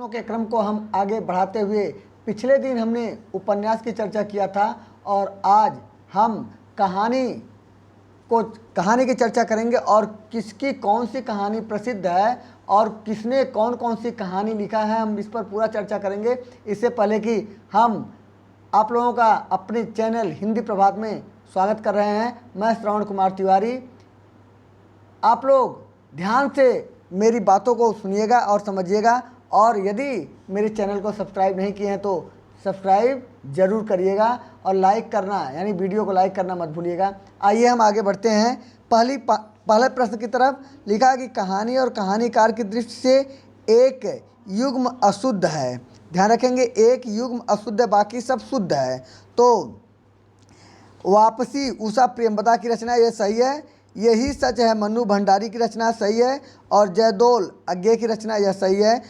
के क्रम को हम आगे बढ़ाते हुए पिछले दिन हमने उपन्यास की चर्चा किया था और आज हम कहानी की चर्चा करेंगे और किसकी कौन सी कहानी प्रसिद्ध है और किसने कौन कौन सी कहानी लिखा है, हम इस पर पूरा चर्चा करेंगे। इससे पहले कि हम आप लोगों का अपने चैनल हिंदी प्रभात में स्वागत कर रहे हैं, मैं श्रवण कुमार तिवारी। आप लोग ध्यान से मेरी बातों को सुनिएगा और समझिएगा, और यदि मेरे चैनल को सब्सक्राइब नहीं किए हैं तो सब्सक्राइब ज़रूर करिएगा और लाइक करना, यानी वीडियो को लाइक करना मत भूलिएगा। आइए हम आगे बढ़ते हैं। पहले प्रश्न की तरफ लिखा कि कहानी और कहानीकार की दृष्टि से एक युग्म अशुद्ध है। ध्यान रखेंगे, एक युग्म अशुद्ध है, बाकी सब शुद्ध है। तो वापसी उषा प्रेमवदा की रचना ये सही है, यही सच है मन्नू भंडारी की रचना सही है, और जयदोल अज्ञे की रचना यह सही है।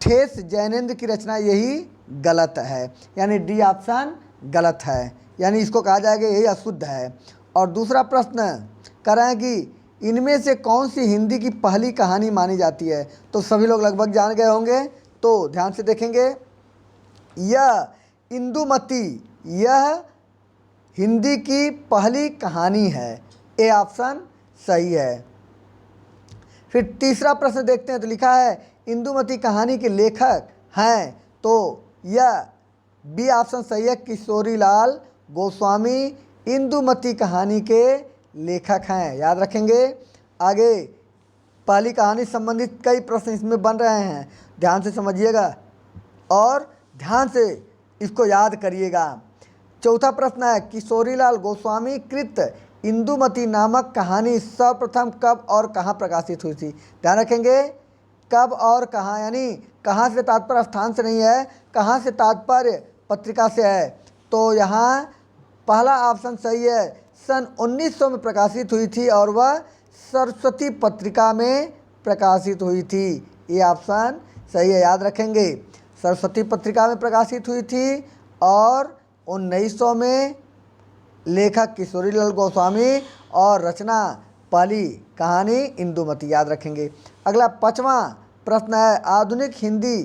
ठेस जैनेन्द्र की रचना यही गलत है, यानी डी ऑप्शन गलत है, यानी इसको कहा जाएगा यही अशुद्ध है। और दूसरा प्रश्न कर रहे हैं कि इनमें से कौन सी हिंदी की पहली कहानी मानी जाती है। तो सभी लोग लगभग जान गए होंगे, तो ध्यान से देखेंगे। यह इंदुमती यह हिंदी की पहली कहानी है, ए ऑप्शन सही है। फिर तीसरा प्रश्न देखते हैं, तो लिखा है इंदुमती कहानी के लेखक हैं, तो यह बी ऑप्शन सही है, किशोरीलाल गोस्वामी इंदुमती कहानी के लेखक हैं। याद रखेंगे। आगे पहली कहानी संबंधित कई प्रश्न इसमें बन रहे हैं, ध्यान से समझिएगा और ध्यान से इसको याद करिएगा। चौथा प्रश्न है, किशोरीलाल गोस्वामी कृत इंदुमती नामक कहानी सर्वप्रथम कब और कहाँ प्रकाशित हुई थी। ध्यान रखेंगे, कब और कहाँ, यानी कहाँ से तात्पर्य स्थान से नहीं है, कहाँ से तात्पर्य पत्रिका से है। तो यहाँ पहला ऑप्शन सही है, सन 1900 में प्रकाशित हुई थी और वह सरस्वती पत्रिका में प्रकाशित हुई थी। ये ऑप्शन सही है, याद रखेंगे। सरस्वती पत्रिका में प्रकाशित हुई थी और 1900 में लेखक किशोरीलाल गोस्वामी और रचना पहली कहानी इंदुमती, याद रखेंगे। अगला पांचवा प्रश्न है, आधुनिक हिंदी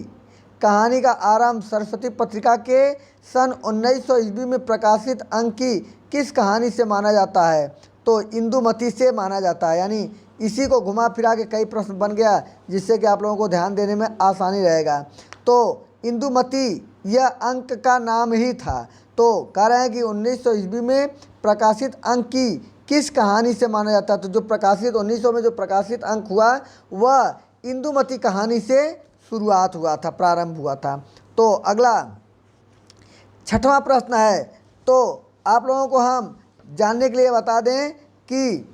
कहानी का आरंभ सरस्वती पत्रिका के सन 1900 ईस्वी में प्रकाशित अंक की किस कहानी से माना जाता है। तो इंदुमती से माना जाता है, यानी इसी को घुमा फिरा के कई प्रश्न बन गया, जिससे कि आप लोगों को ध्यान देने में आसानी रहेगा। तो इंदुमती यह अंक का नाम ही था। तो कह रहे हैं कि 1900 ईस्वी में प्रकाशित अंक की किस कहानी से माना जाता है। तो जो प्रकाशित 1900 में जो प्रकाशित अंक हुआ वह इंदुमती कहानी से शुरुआत हुआ था, प्रारंभ हुआ था। तो अगला छठवां प्रश्न है, तो आप लोगों को हम जानने के लिए बता दें कि,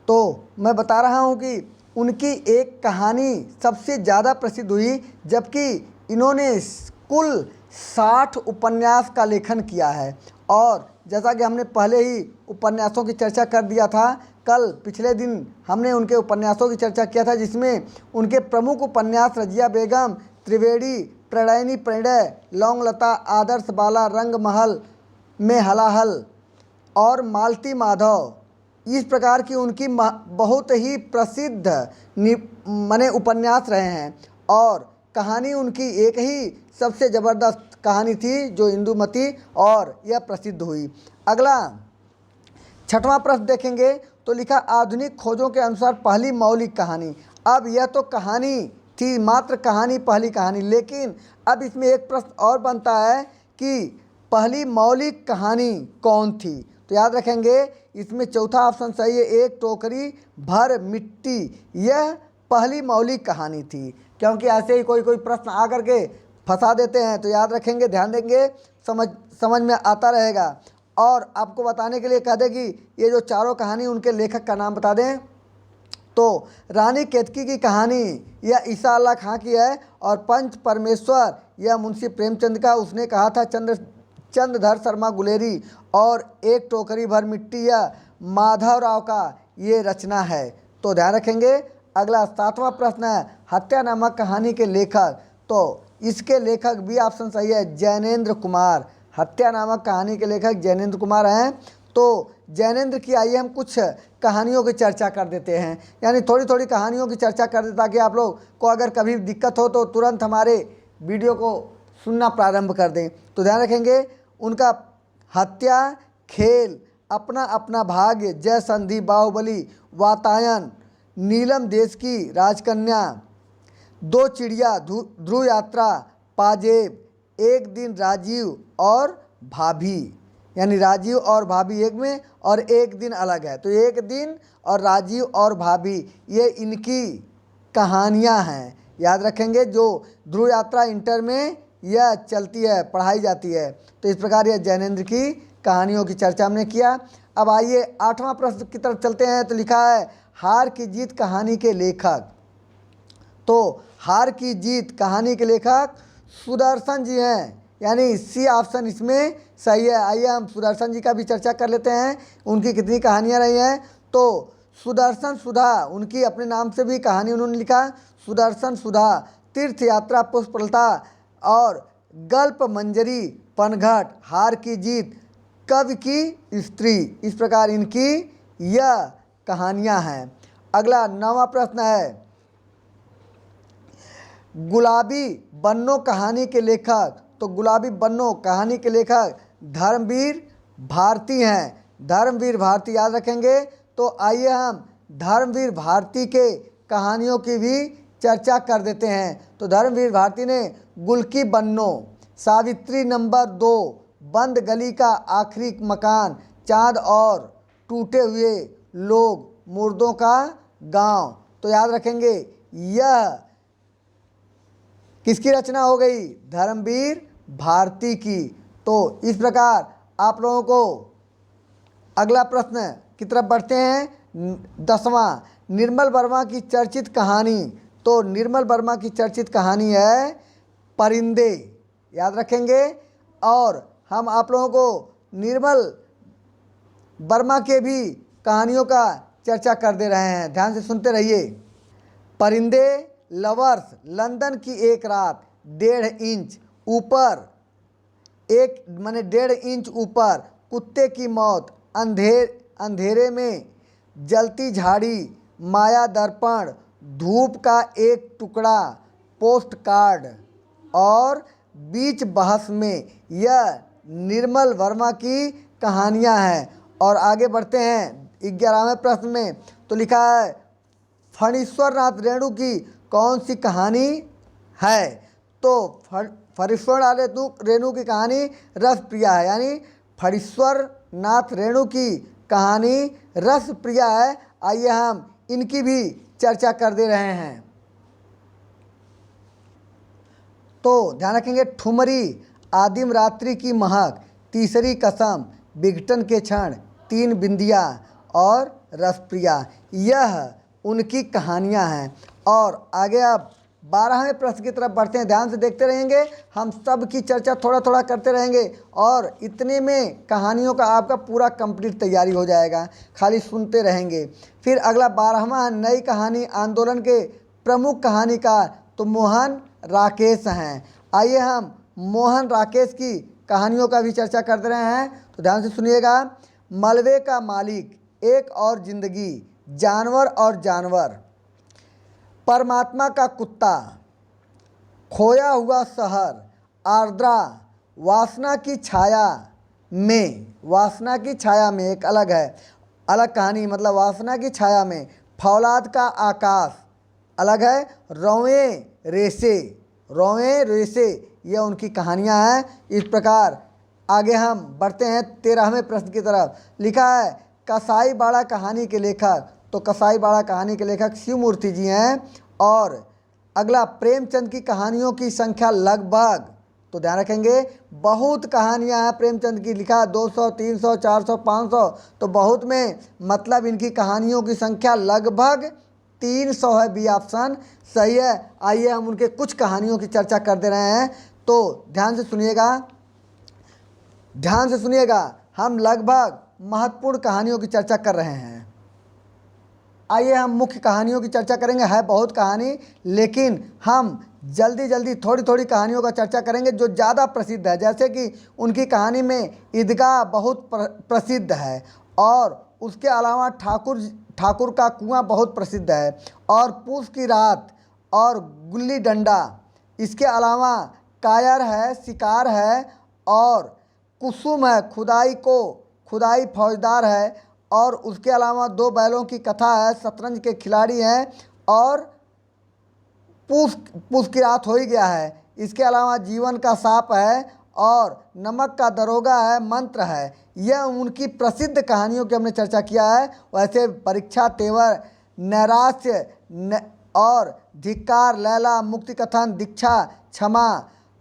तो मैं बता रहा हूं कि उनकी एक कहानी सबसे ज़्यादा प्रसिद्ध हुई, जबकि इन्होंने कुल 60 उपन्यास का लेखन किया है। और जैसा कि हमने पहले ही उपन्यासों की चर्चा कर दिया था, कल पिछले दिन हमने उनके उपन्यासों की चर्चा किया था, जिसमें उनके प्रमुख उपन्यास रजिया बेगम, त्रिवेणी, प्रणयनी प्रणय, लौंगलता, आदर्श बाला, रंगमहल में हलाहल और मालती माधव, इस प्रकार की उनकी बहुत ही प्रसिद्ध माने उपन्यास रहे हैं। और कहानी उनकी एक ही सबसे ज़बरदस्त कहानी थी जो इंदुमती, और यह प्रसिद्ध हुई। अगला छठवां प्रश्न देखेंगे, तो लिखा आधुनिक खोजों के अनुसार पहली मौलिक कहानी। अब यह तो कहानी थी, मात्र कहानी, पहली कहानी, लेकिन अब इसमें एक प्रश्न और बनता है कि पहली मौलिक कहानी कौन थी। तो याद रखेंगे, इसमें चौथा ऑप्शन सही है, एक टोकरी भर मिट्टी, यह पहली मौलिक कहानी थी। क्योंकि ऐसे ही कोई प्रश्न आकर के फंसा देते हैं, तो याद रखेंगे, ध्यान देंगे, समझ में आता रहेगा। और आपको बताने के लिए कह दें कि ये जो चारों कहानी उनके लेखक का नाम बता दें, तो रानी केतकी की कहानी यह ईसा अल्लाह खां की है, और पंच परमेश्वर यह मुंशी प्रेमचंद का, उसने कहा था चंद्रधर शर्मा गुलेरी, और एक टोकरी भर मिट्टी यह माधवराव का ये रचना है। तो ध्यान रखेंगे। अगला सातवां प्रश्न है, हत्या नामक कहानी के लेखक। तो इसके लेखक बी ऑप्शन सही है, जैनेन्द्र कुमार। हत्या नामक कहानी के लेखक जैनेन्द्र कुमार हैं। तो जैनेंद्र की आइए हम कुछ कहानियों की चर्चा कर देते हैं, यानी थोड़ी थोड़ी कहानियों की चर्चा कर देते ताकि आप लोग को अगर कभी दिक्कत हो तो तुरंत हमारे वीडियो को सुनना प्रारंभ कर दें। तो ध्यान रखेंगे उनका हत्या, खेल, अपना अपना भाग्य, जय संधि, बाहुबली, वातायन, नीलम देश की राजकन्या, दो चिड़िया, ध्रुव यात्रा, पाजेब, एक दिन राजीव और भाभी, यानी राजीव और भाभी एक में और एक दिन अलग है। तो एक दिन और राजीव और भाभी ये इनकी कहानियाँ हैं, याद रखेंगे। जो ध्रुव यात्रा इंटर में यह चलती है, पढ़ाई जाती है। तो इस प्रकार यह जैनेंद्र की कहानियों की चर्चा हमने किया। अब आइए 8वां प्रश्न की तरफ चलते हैं। तो लिखा है हार की जीत कहानी के लेखक। तो हार की जीत कहानी के लेखक सुदर्शन जी हैं, यानी सी ऑप्शन इसमें सही है। आइए हम सुदर्शन जी का भी चर्चा कर लेते हैं, उनकी कितनी कहानियाँ रही हैं। तो सुदर्शन सुधा, उनकी अपने नाम से भी कहानी उन्होंने लिखा, सुदर्शन सुधा, तीर्थ यात्रा, पुष्पलता और गल्प मंजरी, पनघट, हार की जीत, कवि की स्त्री। इस प्रकार इनकी यह कहानियाँ हैं। अगला 9वां प्रश्न है गुलाबी बन्नो कहानी के लेखक। तो गुलाबी बन्नो कहानी के लेखक धर्मवीर भारती हैं, धर्मवीर भारती, याद रखेंगे। तो आइए हम धर्मवीर भारती के कहानियों की भी चर्चा कर देते हैं। तो धर्मवीर भारती ने गुलकी बन्नो, सावित्री नंबर 2, बंद गली का आखिरी मकान, चांद और टूटे हुए लोग, मुर्दों का गांव। तो याद रखेंगे यह किसकी रचना हो गई, धर्मवीर भारती की। तो इस प्रकार आप लोगों को अगला प्रश्न की तरफ बढ़ते हैं। 10वां, निर्मल वर्मा की चर्चित कहानी। तो निर्मल वर्मा की चर्चित कहानी है परिंदे, याद रखेंगे। और हम आप लोगों को निर्मल वर्मा के भी कहानियों का चर्चा कर दे रहे हैं, ध्यान से सुनते रहिए। परिंदे, लवर्स, लंदन की एक रात, 1.5 इंच ऊपर, एक माने 1.5 इंच ऊपर, कुत्ते की मौत, अंधेरे में जलती झाड़ी, माया दर्पण, धूप का एक टुकड़ा, पोस्ट कार्ड और बीच बहस में, यह निर्मल वर्मा की कहानियां हैं। और आगे बढ़ते हैं 11वें प्रश्न में। तो लिखा है फणीश्वर नाथ रेणु की कौन सी कहानी है। तो फणीश्वर नाथ रेणु की कहानी रसप्रिया है, यानी फणीश्वर नाथ रेणु की कहानी रसप्रिया है। आइए हम इनकी भी चर्चा कर दे रहे हैं। तो ध्यान रखेंगे ठुमरी, आदिम रात्रि की महक, तीसरी कसम, विघटन के क्षण, 3 बिंदिया और रसप्रिया, यह उनकी कहानियां हैं। और आगे आप 12वें प्रश्न की तरफ बढ़ते हैं, ध्यान से देखते रहेंगे, हम सब की चर्चा थोड़ा थोड़ा करते रहेंगे और इतने में कहानियों का आपका पूरा कंप्लीट तैयारी हो जाएगा, खाली सुनते रहेंगे। फिर अगला 12वां नई कहानी आंदोलन के प्रमुख कहानीकार तो मोहन राकेश हैं। आइए हम मोहन राकेश की कहानियों का भी चर्चा कर रहे हैं, तो ध्यान से सुनिएगा। मलबे का मालिक, एक और जिंदगी, जानवर और जानवर, परमात्मा का कुत्ता, खोया हुआ शहर, आर्द्रा, वासना की छाया में, वासना की छाया में एक अलग है, अलग कहानी, मतलब वासना की छाया में, फौलाद का आकाश अलग है, रोवें रेसे, रोवें रेसे, यह उनकी कहानियां हैं। इस प्रकार आगे हम बढ़ते हैं 13वें प्रश्न की तरफ। लिखा है कसाई बाड़ा कहानी के लेखक। तो कसाई बाड़ा कहानी के लेखक शिव मूर्ति जी हैं। और अगला प्रेमचंद की कहानियों की संख्या लगभग, तो ध्यान रखेंगे बहुत कहानियां हैं प्रेमचंद की, लिखा 200, 300, 400, 500, तो बहुत में मतलब इनकी कहानियों की संख्या लगभग 300 है, बी ऑप्शन सही है। आइए हम उनके कुछ कहानियों की चर्चा कर दे रहे हैं, तो ध्यान से सुनिएगा, ध्यान से सुनिएगा, हम लगभग महत्वपूर्ण कहानियों की चर्चा कर रहे हैं। आइए हम मुख्य कहानियों की चर्चा करेंगे। है बहुत कहानी, लेकिन हम जल्दी जल्दी थोड़ी थोड़ी कहानियों का चर्चा करेंगे जो ज़्यादा प्रसिद्ध है। जैसे कि उनकी कहानी में ईदगाह बहुत प्रसिद्ध है, और उसके अलावा ठाकुर का कुआं बहुत प्रसिद्ध है, और पूस की रात और गुल्ली डंडा। इसके अलावा कायर है, शिकार है, और कुसुम है, खुदाई फौजदार है, और उसके अलावा दो बैलों की कथा है, शतरंज के खिलाड़ी हैं, और पूस की रात हो ही गया है। इसके अलावा जीवन का सांप है, और नमक का दरोगा है, मंत्र है। यह उनकी प्रसिद्ध कहानियों की हमने चर्चा किया है। वैसे परीक्षा, तेवर, नैराश्य और धिक्कार, लैला, मुक्ति कथन, दीक्षा, क्षमा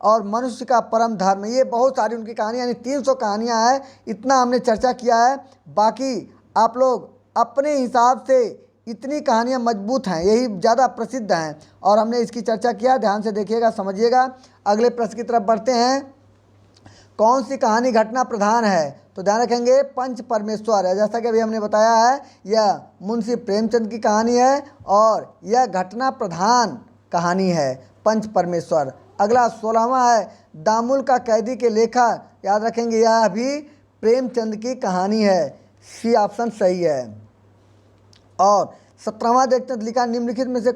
और मनुष्य का परम धर्म, ये बहुत सारी उनकी कहानियाँ, यानी 300 कहानियाँ हैं। इतना हमने चर्चा किया है। बाकी आप लोग अपने हिसाब से, इतनी कहानियाँ मजबूत हैं, यही ज़्यादा प्रसिद्ध हैं, और हमने इसकी चर्चा किया। ध्यान से देखिएगा, समझिएगा। अगले प्रश्न की तरफ बढ़ते हैं। कौन सी कहानी घटना प्रधान है? तो ध्यान रखेंगे, पंच परमेश्वर है। जैसा कि अभी हमने बताया है, यह मुंशी प्रेमचंद की कहानी है, और यह घटना प्रधान कहानी है, पंच परमेश्वर। अगला 16वां है दामुल का कैदी के लेखक। याद रखेंगे, यह भी प्रेमचंद की कहानी है। सी ऑप्शन सही है। और 17वां देखते हैं, लिखा निम्नलिखित में से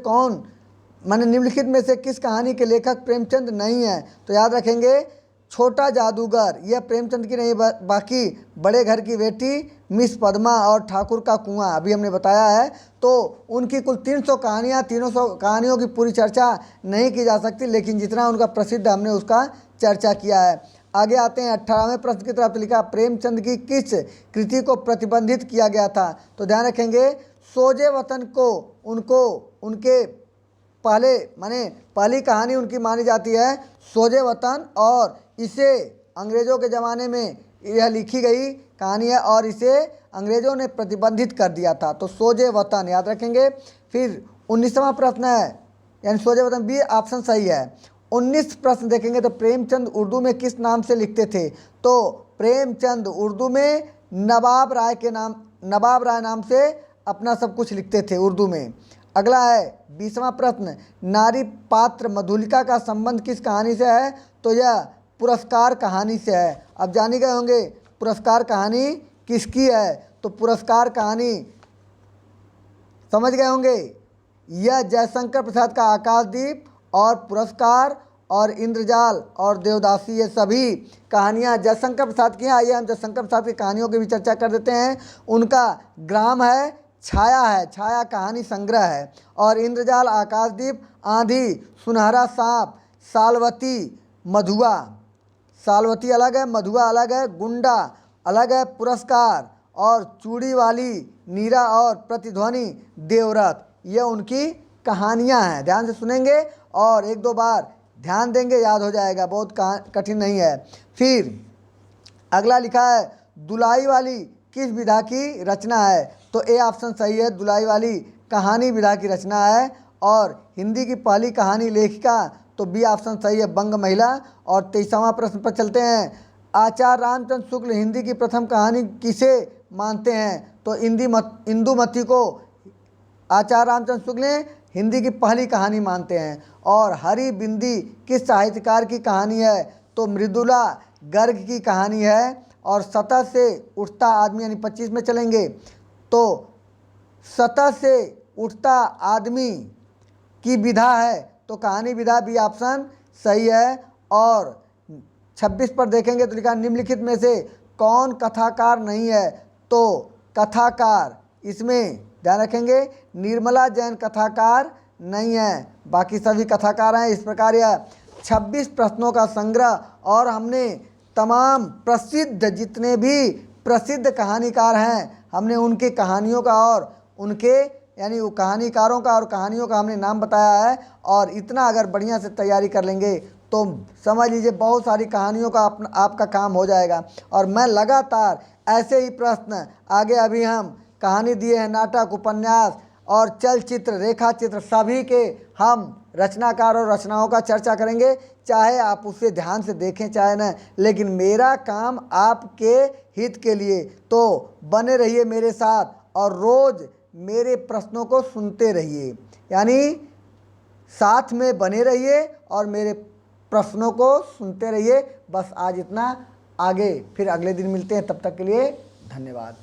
निम्नलिखित में से किस कहानी के लेखक प्रेमचंद नहीं है? तो याद रखेंगे, छोटा जादूगर, यह प्रेमचंद की नहीं, बाकी बड़े घर की बेटी, मिस पद्मा और ठाकुर का कुआं अभी हमने बताया है। तो उनकी कुल 300 कहानियाँ, 300 कहानियों की पूरी चर्चा नहीं की जा सकती, लेकिन जितना उनका प्रसिद्ध हमने उसका चर्चा किया है। आगे आते हैं 18वें प्रश्न की तरफ। लिखा प्रेमचंद की किस कृति को प्रतिबंधित किया गया था? तो ध्यान रखेंगे, सोजे वतन को उनके पहली कहानी उनकी मानी जाती है सोजे वतन, और इसे अंग्रेज़ों के ज़माने में यह लिखी गई कहानी है, और इसे अंग्रेज़ों ने प्रतिबंधित कर दिया था। तो सोजे वतन याद रखेंगे। फिर 19वां प्रश्न है, यानी सोजे वतन बी ऑप्शन सही है। 19 प्रश्न देखेंगे तो प्रेमचंद उर्दू में किस नाम से लिखते थे? तो प्रेमचंद उर्दू में नवाब राय नाम से अपना सब कुछ लिखते थे उर्दू में। अगला है 20वां प्रश्न, नारी पात्र मधुलिका का संबंध किस कहानी से है? तो यह पुरस्कार कहानी से है। अब जानी गए होंगे पुरस्कार कहानी किसकी है? तो पुरस्कार कहानी समझ गए होंगे, यह जयशंकर प्रसाद का आकाशदीप और पुरस्कार और इंद्रजाल और देवदासी, ये सभी कहानियाँ जयशंकर प्रसाद की हैं। आइए हम जयशंकर प्रसाद की कहानियों की भी चर्चा कर देते हैं। उनका ग्राम है छाया कहानी संग्रह है, और इंद्रजाल, आकाशदीप, आंधी, सुनहरा सांप, सालवती, मधुआ, सालवती अलग है, मधुआ अलग है, गुंडा अलग है, पुरस्कार और चूड़ी वाली, नीरा और प्रतिध्वनि, देवरथ, ये उनकी कहानियाँ हैं। ध्यान से सुनेंगे और एक दो बार ध्यान देंगे, याद हो जाएगा, बहुत कठिन नहीं है। फिर अगला लिखा है दुलाई वाली किस विधा की रचना है? तो ए ऑप्शन सही है, दुलाई वाली कहानी विधा की रचना है। और हिंदी की पहली कहानी लेखिका, तो बी ऑप्शन सही है, बंग महिला। और 23वां प्रश्न पर चलते हैं, आचार्य रामचंद्र शुक्ल हिंदी की प्रथम कहानी किसे मानते हैं? तो इंदुमती को आचार्य रामचंद्र शुक्ल ने हिंदी की पहली कहानी मानते हैं। और हरी बिंदी किस साहित्यकार की कहानी है? तो मृदुला गर्ग की कहानी है। और सतह से उठता आदमी, यानी 25 में चलेंगे, तो सतह से उठता आदमी की विधा है, तो कहानी विधा भी ऑप्शन सही है। और 26 पर देखेंगे तो लिखा निम्नलिखित में से कौन कथाकार नहीं है? तो कथाकार, इसमें ध्यान रखेंगे, निर्मला जैन कथाकार नहीं है, बाकी सभी कथाकार हैं। इस प्रकार यह 26 प्रश्नों का संग्रह, और हमने तमाम प्रसिद्ध, जितने भी प्रसिद्ध कहानीकार हैं, हमने उनकी कहानियों का और उनके, यानी वो कहानीकारों का और कहानियों का हमने नाम बताया है। और इतना अगर बढ़िया से तैयारी कर लेंगे तो समझ लीजिए बहुत सारी कहानियों का आपका काम हो जाएगा। और मैं लगातार ऐसे ही प्रश्न आगे, अभी हम कहानी दिए हैं, नाटक, उपन्यास और चलचित्र, रेखा चित्र, सभी के हम रचनाकार और रचनाओं का चर्चा करेंगे, चाहे आप उसे ध्यान से देखें चाहे न, लेकिन मेरा काम आपके हित के लिए। तो बने रहिए मेरे साथ और रोज़ मेरे प्रश्नों को सुनते रहिए। यानी साथ में बने रहिए और मेरे प्रश्नों को सुनते रहिए। बस आज इतना, आगे फिर अगले दिन मिलते हैं, तब तक के लिए धन्यवाद।